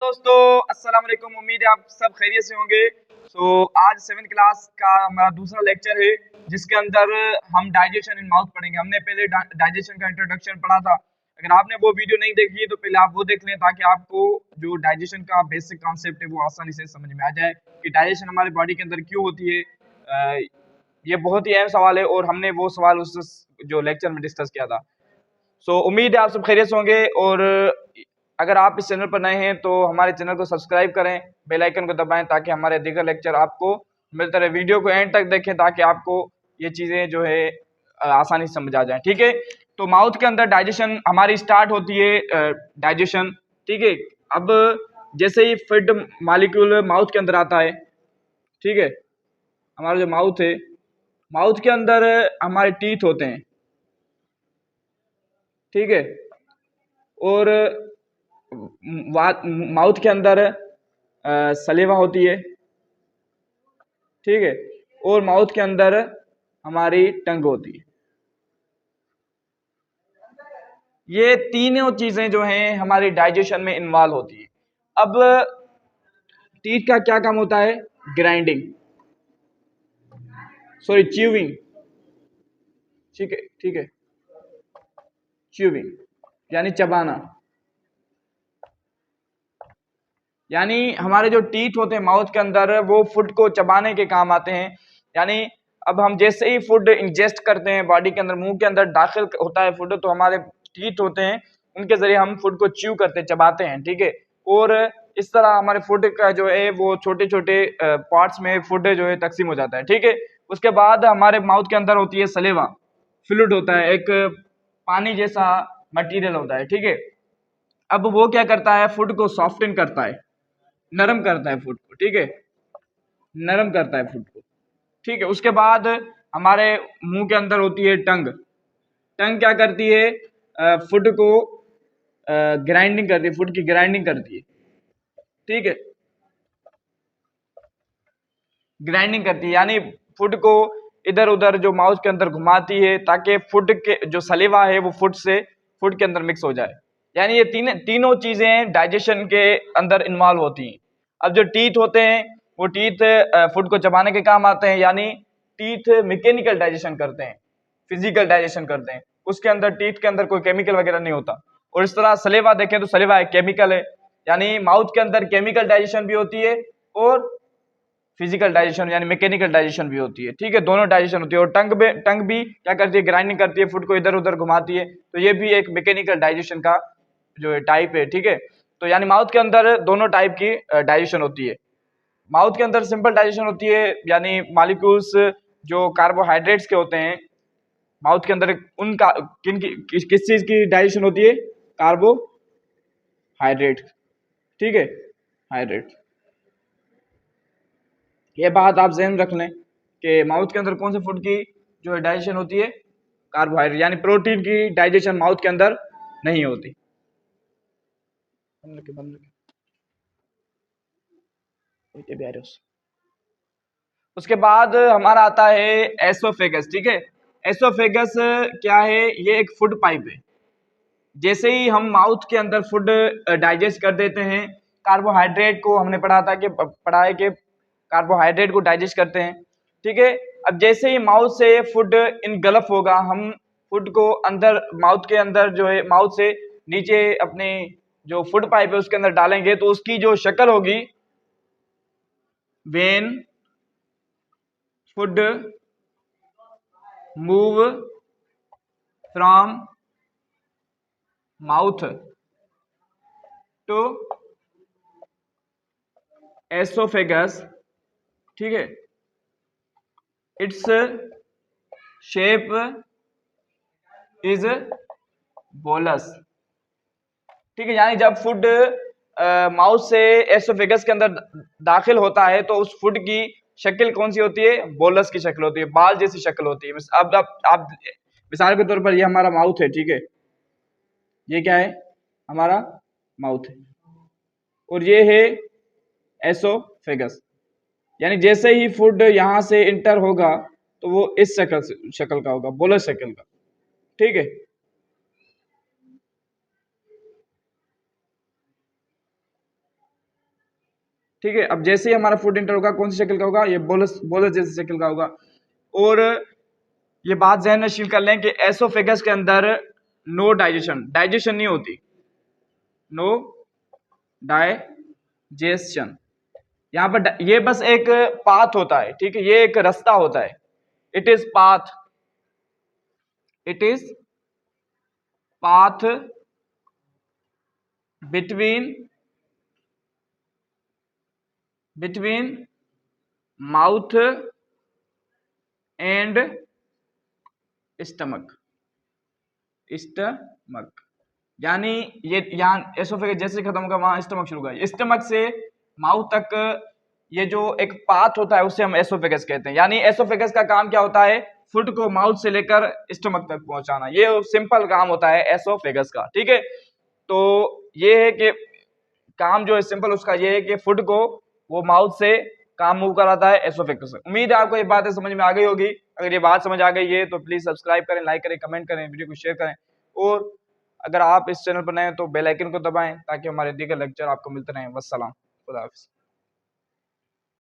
दोस्तों अस्सलाम वालेकुम। उम्मीद है आप सब खैरियत से होंगे। आज 7th क्लास का हमारा दूसरा लेक्चर है जिसके अंदर हम डाइजेशन इन माउथ पढ़ेंगे। हमने पहले डाइजेशन का इंट्रोडक्शन पढ़ा था। अगर आपने वो वीडियो नहीं देखी है तो पहले आप वो देख लें ताकि आपको जो डाइजेशन का बेसिक कॉन्सेप्ट है वो आसानी से समझ में आ जाए कि डाइजेशन हमारी बॉडी के अंदर क्यों होती है। ये बहुत ही अहम सवाल है और हमने वो सवाल उस जो लेक्चर में डिस्कस किया था। उम्मीद है आप सब खैरियत से होंगे। और अगर आप इस चैनल पर नए हैं तो हमारे चैनल को सब्सक्राइब करें, बेल आइकन को दबाएं ताकि हमारे दीगर लेक्चर आपको मिलते रहे। वीडियो को एंड तक देखें ताकि आपको ये चीज़ें जो है आसानी से समझ आ जाए। ठीक है, तो माउथ के अंदर डाइजेशन हमारी स्टार्ट होती है डाइजेशन। ठीक है, अब जैसे ही फूड मॉलिक्यूल माउथ के अंदर आता है, ठीक है, हमारा जो माउथ है, माउथ के अंदर हमारे टीथ होते हैं। ठीक है, और माउथ के अंदर सलीवा होती है। ठीक है, और माउथ के अंदर हमारी टंग होती है। ये तीनों चीजें जो हैं हमारी डाइजेशन में इन्वॉल्व होती है। अब टीथ का क्या काम होता है? Grinding, sorry chewing. ठीक है, ठीक है, च्यूइंग यानी चबाना। यानी हमारे जो टीथ होते हैं माउथ के अंदर वो फूड को चबाने के काम आते हैं। यानी अब हम जैसे ही फूड इंजेस्ट करते हैं बॉडी के अंदर, मुंह के अंदर दाखिल होता है फूड, तो हमारे टीथ होते हैं, उनके जरिए हम फूड को च्यू करते हैं, चबाते हैं। ठीक है, और इस तरह हमारे फूड का जो है वो छोटे छोटे पार्ट्स में फूड जो है तकसीम हो जाता है। ठीक है, उसके बाद हमारे माउथ के अंदर होती है सलेवा, फ्लूइड होता है, एक पानी जैसा मटेरियल होता है। ठीक है, अब वो क्या करता है? फूड को सॉफ्टन करता है, नरम करता है फूड को। ठीक है, नरम करता है फूड को। ठीक है, उसके बाद हमारे मुंह के अंदर होती है टंग। टंग क्या करती है? फूड को ग्राइंडिंग करती है, फूड की ग्राइंडिंग करती है। ठीक है, ग्राइंडिंग करती है यानी फूड को इधर उधर जो माउथ के अंदर घुमाती है ताकि फूड के जो सलीवा है वो फूड के अंदर मिक्स हो जाए। यानी ये तीनों चीजें डाइजेशन के अंदर इन्वॉल्व होती हैं। अब जो टीथ होते हैं वो टीथ फूड को चबाने के काम आते हैं। यानी टीथ मैकेनिकल डाइजेशन करते हैं, फिजिकल डाइजेशन करते हैं। उसके अंदर टीथ के अंदर कोई केमिकल वगैरह नहीं होता। और इस तरह सलेवा देखें तो सलेवा एक केमिकल है। यानी माउथ के अंदर केमिकल डाइजेशन भी होती है और फिजिकल डाइजेशन यानी मैकेनिकल डाइजेशन भी होती है। ठीक है, दोनों डाइजेशन होती है। और टंग भी क्या करती है? ग्राइंडिंग करती है, फूड को इधर उधर घुमाती है। तो ये भी एक मैकेनिकल डाइजेशन का जो है टाइप है। ठीक है, तो यानी माउथ के अंदर दोनों टाइप की डाइजेशन होती है। माउथ के अंदर सिंपल डाइजेशन होती है, यानी मॉलिक्यूल्स जो कार्बोहाइड्रेट्स के होते हैं माउथ के अंदर, उनका किस चीज की डाइजेशन होती है? कार्बोहाइड्रेट। ठीक है, हाइड्रेट। ये बात आप ज़हन रख लें कि माउथ के अंदर कौन से फूड की जो है डाइजेशन होती है? कार्बोहाइड्रेट। यानी प्रोटीन की डाइजेशन माउथ के अंदर नहीं होती। उसके बाद हमारा आता है एसोफेगस। ठीक है, एसोफेगस क्या है? ये एक फूड पाइप है। जैसे ही हम माउथ के अंदर फूड डाइजेस्ट कर देते हैं, कार्बोहाइड्रेट को हमने पढ़ा है कि कार्बोहाइड्रेट को डाइजेस्ट करते हैं। ठीक है, अब जैसे ही माउथ से फूड इनगल्फ होगा, हम फूड को अंदर माउथ के अंदर जो है माउथ से नीचे अपने जो फूड पाइप है उसके अंदर डालेंगे तो उसकी जो शक्ल होगी, when food move from mouth to oesophagus, ठीक है, इट्स शेप इज बोलस। ठीक है, यानी जब फूड माउथ से एसोफेगस के अंदर दाखिल होता है तो उस फूड की शक्ल कौन सी होती है? बोलस की शक्ल होती है, बाल जैसी शक्ल होती है। अब आप मिसाल के तौर पर ये हमारा माउथ है। ठीक है, ये क्या है? हमारा माउथ है और ये है एसोफेगस। यानी जैसे ही फूड यहां से इंटर होगा तो वो इस शक्ल का होगा, बोलस शक्ल का। ठीक है, ठीक है। अब जैसे ही हमारा फूड इंटर होगा कौन सी शक्ल का होगा, ये बोलस बोलस जैसी शक्ल का होगा। और ये बात ज़हन नशील कर लें कि एसोफेगस के अंदर नो डाइजेशन नहीं होती, नो डाइजेशन। यहाँ पर ये बस एक पाथ होता है, ठीक है, ये एक रास्ता होता है। It is path between mouth and stomach. यानी ये यहाँ एसोफेगस जैसे खत्म होगा वहां स्टमक शुरू होगा। स्टमक से माउथ तक ये जो एक पाथ होता है उससे हम एसोफेगस कहते हैं। यानी एसोफेगस का काम क्या होता है, फूड को माउथ से लेकर स्टमक तक पहुंचाना। ये सिंपल काम होता है एसोफेगस का, ठीक है। तो ये है कि काम जो है सिंपल उसका ये है कि फूड को वो माउथ से काम मूव कराता है एसोफेगस से। उम्मीद है आपको ये बातें समझ में आ गई होगी। अगर ये बात समझ आ गई है तो प्लीज सब्सक्राइब करें, लाइक करें, कमेंट करें, वीडियो को शेयर करें। और अगर आप इस चैनल पर नए हैं तो बेल आइकन को दबाएं ताकि हमारे दीगर लेक्चर आपको मिलते रहें। वस्सलाम, खुदा हाफिज़।